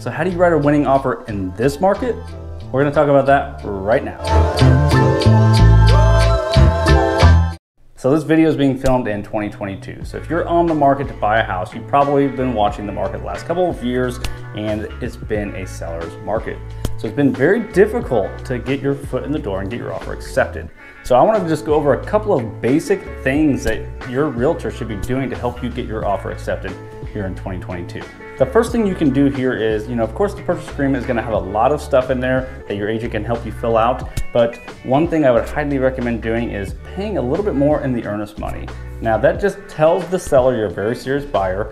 So how do you write a winning offer in this market? We're gonna talk about that right now. So this video is being filmed in 2022. So if you're on the market to buy a house, you've probably been watching the market the last couple of years, and it's been a seller's market. So it's been very difficult to get your foot in the door and get your offer accepted. So I wanted to just go over a couple of basic things that your realtor should be doing to help you get your offer accepted here in 2022. The first thing you can do here is, of course the purchase agreement is gonna have a lot of stuff in there that your agent can help you fill out, but one thing I would highly recommend doing is paying a little bit more in the earnest money. Now that just tells the seller you're a very serious buyer.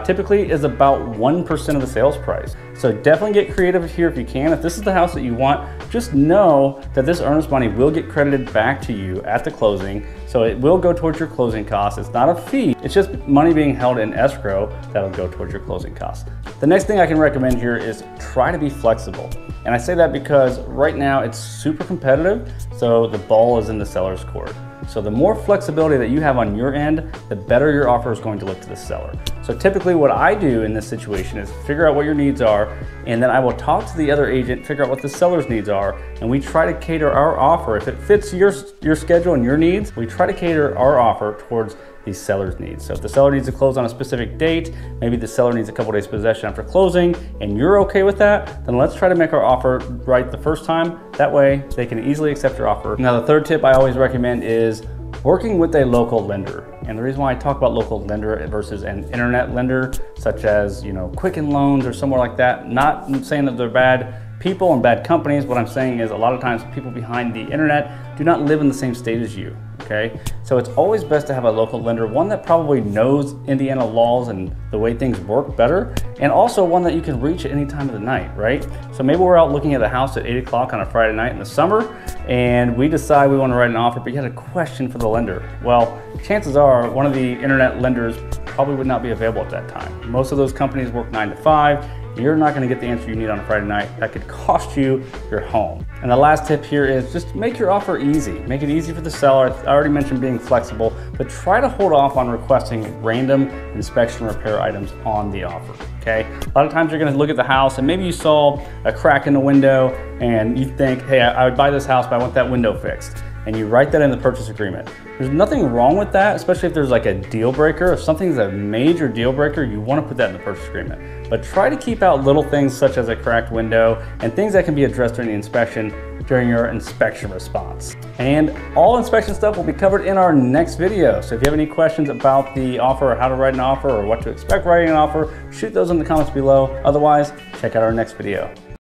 Typically is about 1% of the sales price. So definitely get creative here if you can. If this is the house that you want, just know that this earnest money will get credited back to you at the closing. So it will go towards your closing costs. It's not a fee, it's just money being held in escrow that'll go towards your closing costs. The next thing I can recommend here is try to be flexible. And I say that because right now it's super competitive, so the ball is in the seller's court. So the more flexibility that you have on your end, the better your offer is going to look to the seller. So typically what I do in this situation is figure out what your needs are, and then I will talk to the other agent, figure out what the seller's needs are, and we try to cater our offer. If it fits your schedule and your needs, we try to cater our offer towards the seller's needs. So if the seller needs to close on a specific date, maybe the seller needs a couple days possession after closing, and you're okay with that, then let's try to make our offer right the first time. That way they can easily accept your offer. Now the third tip I always recommend is working with a local lender. And the reason why I talk about local lender versus an internet lender, such as Quicken Loans or somewhere like that, not saying that they're bad people and bad companies. What I'm saying is a lot of times people behind the internet do not live in the same state as you, okay? So it's always best to have a local lender, one that probably knows Indiana laws and the way things work better, and also one that you can reach at any time of the night, right? So maybe we're out looking at the house at 8 o'clock on a Friday night in the summer, and we decide we want to write an offer, but you had a question for the lender. Well, chances are one of the internet lenders probably would not be available at that time. Most of those companies work 9 to 5. You're not going to get the answer you need on a Friday night. That could cost you your home. And the last tip here is just make your offer easy. Make it easy for the seller. I already mentioned being flexible, but try to hold off on requesting random inspection repair items on the offer, okay? A lot of times you're going to look at the house and maybe you saw a crack in the window and you think, hey, I would buy this house, but I want that window fixed. And you write that in the purchase agreement. There's nothing wrong with that, especially if there's like a deal breaker. If something's a major deal breaker, you want to put that in the purchase agreement. But try to keep out little things such as a cracked window and things that can be addressed during the inspection during your inspection response. And all inspection stuff will be covered in our next video. So if you have any questions about the offer or how to write an offer or what to expect writing an offer, shoot those in the comments below. Otherwise, check out our next video.